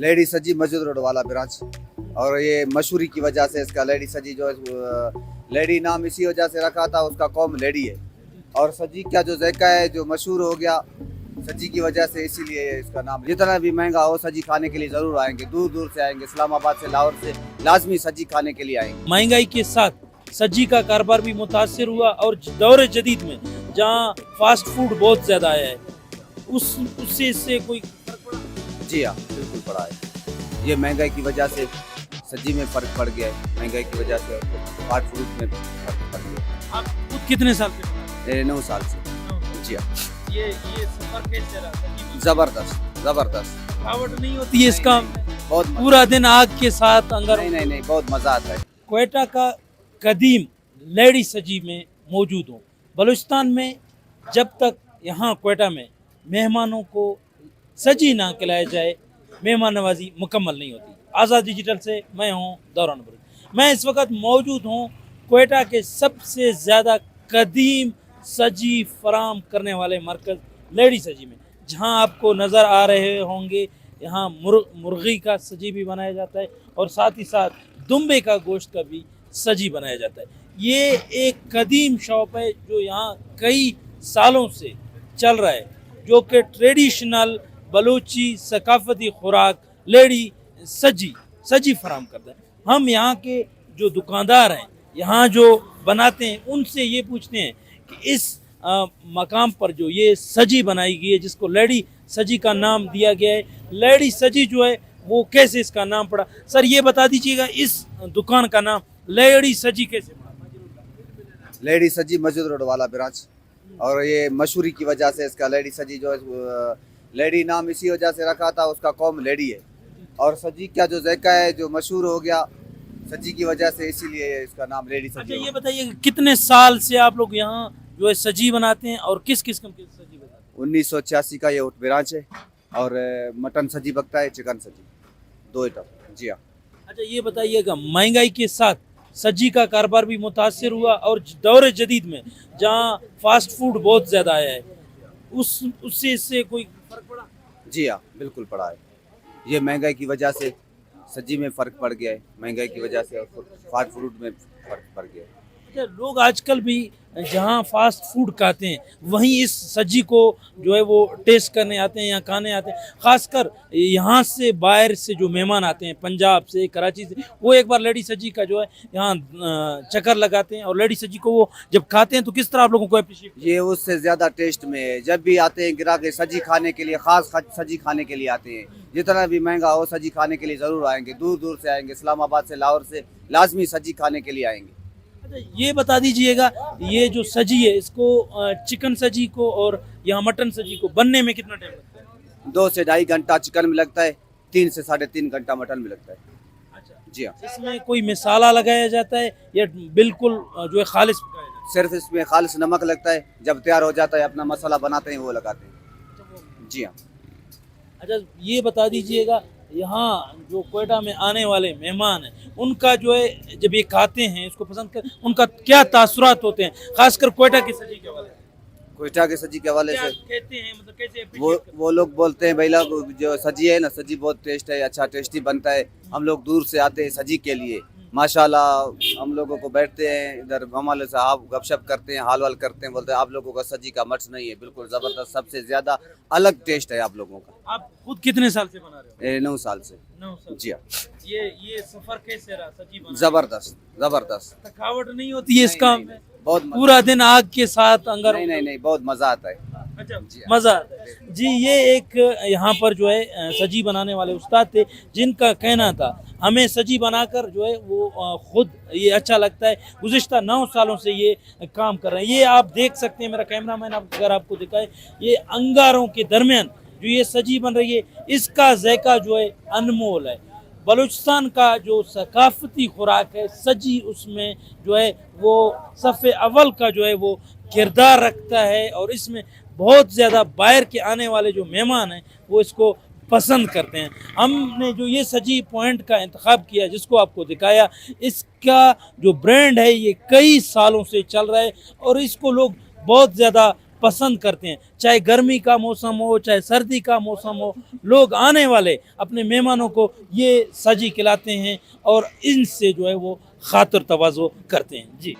Lady सजी मस्जिद road वाला ब्रांच। और ये मशहूरी की वजह से इसका लेडी सजी जो लेडी नाम इसी वजह से रखा था, उसका कौम लेडी है। और सजी का जो ज़ायका है जो मशहूर हो गया सजी की वजह से, इसीलिए इसका नाम। जितना भी महंगा हो सजी खाने के लिए ज़रूर आएंगे, दूर दूर से आएंगे, इस्लामाबाद से, लाहौर से लाजमी सजी खाने के लिए आएंगे। महंगाई के साथ सब्जी का कारोबार भी मुतासिर हुआ और दौर जदीद में जहाँ फास्ट फूड बहुत ज़्यादा आया है उससे इससे कोई फर्क पड़ा? जी हाँ, बिल्कुल पड़ा है। ये महंगाई की वजह से सब्जी में फ़र्क पड़ गया है, महंगाई की वजह से फास्ट फूड में फ़र्क पड़ गया। आप खुद कितने साल से? 9 साल से। जी हाँ। ये सफर कैसे रहा सब्जी में? ज़बरदस्त ज़बरदस्त। थकावट नहीं होती है इसका? बहुत पूरा दिन आग के साथ अंगार? नहीं, बहुत मज़ा आता है। क्वेटा का कदीम लेडी सजी में मौजूद हूँ। बलूचिस्तान में जब तक यहाँ क्वेटा में मेहमानों को सजी ना खिलाया जाए मेहमान नवाजी मुकम्मल नहीं होती। आज़ाद डिजिटल से मैं हूँ दौरान बुर्ज। मैं इस वक्त मौजूद हूँ क्वेटा के सबसे ज़्यादा कदीम सजी फराम करने वाले मरकज़ लेडी सजी में, जहाँ आपको नज़र आ रहे होंगे यहाँ मुर्गी का सजी भी बनाया जाता है और साथ ही साथ दुम्बे का गोश्त का भी सजी बनाया जाता है। ये एक कदीम शॉप है जो यहाँ कई सालों से चल रहा है, जो कि ट्रेडिशनल बलूची सकाफती खुराक लेडी सजी फराम करता है। हम यहाँ के जो दुकानदार हैं, यहाँ जो बनाते हैं, उनसे ये पूछते हैं कि इस मकाम पर जो ये सजी बनाई गई है जिसको लेडी सजी का नाम दिया गया है, लेडी सजी जो है वो कैसे इसका नाम पड़ा? सर ये बता दीजिएगा, इस दुकान का नाम लेडी सजी कैसे पड़ा? लेडी सजी मस्जिद रोड वाला ब्रांच। और ये मशहूरी की वजह से इसका लेडी सजी जो है लेडी नाम इसी वजह से रखा था, उसका कौम लेडी है। और सजी का जो ज़ायका है जो मशहूर हो गया सजी की वजह से, इसीलिए इसका नाम लेडी सजी। अच्छा ये बताइए कितने साल से आप लोग यहाँ जो है सजी बनाते हैं और किस किस्म की सजी बनाते हैं? 1986 का ये ब्रांच है। और मटन सजी बकता है, चिकन सजी, 2 आइटम। जी हाँ। अच्छा ये बताइएगा महंगाई के साथ सब्जी का कारोबार भी मुतासिर हुआ और दौर जदीद में जहाँ फास्ट फूड बहुत ज़्यादा आया है उससे इससे कोई फर्क पड़ा? जी हाँ, बिल्कुल पड़ा है। ये महंगाई की वजह से सब्जी में फ़र्क पड़ गया है, महंगाई की वजह से फास्ट फूड में फ़र्क पड़ गया है। अच्छा लोग आजकल भी जहाँ फास्ट फूड खाते हैं वहीं इस सब्जी को जो है वो टेस्ट करने आते हैं, यहाँ खाने आते हैं। ख़ासकर यहाँ से बाहर से जो मेहमान आते हैं, पंजाब से, कराची से, वो एक बार लेडी सब्जी का जो है यहाँ चक्कर लगाते हैं और लेडी सब्जी को वो जब खाते हैं तो किस तरह आप लोगों को अप्रिशिएट? ये उससे ज़्यादा टेस्ट में है। जब भी आते हैं ग्राहक सब्जी खाने के लिए, ख़ास सब्जी खाने के लिए आते हैं। जितना भी महंगा हो सब्जी खाने के लिए ज़रूर आएंगे, दूर दूर से आएंगे, इस्लामाबाद से, लाहौर से लाजमी सब्जी खाने के लिए आएंगे। अच्छा ये बता दीजिएगा, ये जो सजी है इसको चिकन सजी को और यहाँ मटन सजी को बनने में कितना टाइम लगता है? 2 से 2.5 घंटा चिकन में लगता है, 3 से 3.5 घंटा मटन में लगता है। अच्छा जी हाँ। इसमें कोई मसाला लगाया जाता है या बिल्कुल जो है खालिस पकाया जाता सिर्फ इसमें खालिस नमक लगता है, जब तैयार हो जाता है अपना मसाला बनाते हैं वो लगाते हैं। जी हाँ। अच्छा ये बता दीजिएगा, यहाँ जो क्वेटा में आने वाले मेहमान हैं उनका जो है जब ये खाते हैं इसको पसंद कर, उनका क्या तासुरात होते हैं खासकर क्वेटा की सब्जी के हवाले से? क्वेटा के सब्जी के हवाले क्या से कहते हैं, मतलब कैसे वो appreciate करते वो लोग बोलते हैं भाई लोग जो सब्जी है ना, सब्जी बहुत टेस्ट है, अच्छा टेस्टी बनता है। हम लोग दूर से आते हैं सब्जी के लिए, माशाल्लाह। हम लोगों को बैठते हैं इधर, हमारे साहब गपशप करते हैं, हाल वाल करते हैं, बोलते हैं आप लोगों का सब्जी का मर्च नहीं है, बिल्कुल ज़बरदस्त, सबसे ज़्यादा अलग टेस्ट है आप लोगों का। हैं? आप खुद कितने साल से बना रहे 9 साल से। हो? 9 साल। जी हाँ। ये सफर कैसे रहा सब्जी बनाने? ज़बरदस्त ज़बरदस्त। थकावट नहीं होती है इस काम में? बहुत पूरा दिन आग के साथ अंगार? नहीं, बहुत मज़ा आता है। अच्छा जी हाँ। मज़ा आता है जी। ये एक यहाँ पर जो है सजी बनाने वाले उस्ताद थे जिनका कहना था हमें सजी बनाकर जो है वो खुद ये अच्छा लगता है। गुज़िश्ता 9 सालों से ये काम कर रहे हैं। ये आप देख सकते हैं, मेरा कैमरामैन अगर आपको दिखाए, ये अंगारों के दरमियान जो ये सजी बन रही है इसका ज़ायका जो है अनमोल है। बलूचिस्तान का जो सकाफती खुराक है सजी, उसमें जो है वो सफ़े अव्वल का जो है वो किरदार रखता है और इसमें बहुत ज़्यादा बाहर के आने वाले जो मेहमान हैं वो इसको पसंद करते हैं। हमने जो ये सजी पॉइंट का इंतखाब किया जिसको आपको दिखाया, इसका जो ब्रांड है ये कई सालों से चल रहा है और इसको लोग बहुत ज़्यादा पसंद करते हैं। चाहे गर्मी का मौसम हो, चाहे सर्दी का मौसम हो, लोग आने वाले अपने मेहमानों को ये सजी खिलाते हैं और इनसे जो है वो खातिर तवाज़ो करते हैं। जी।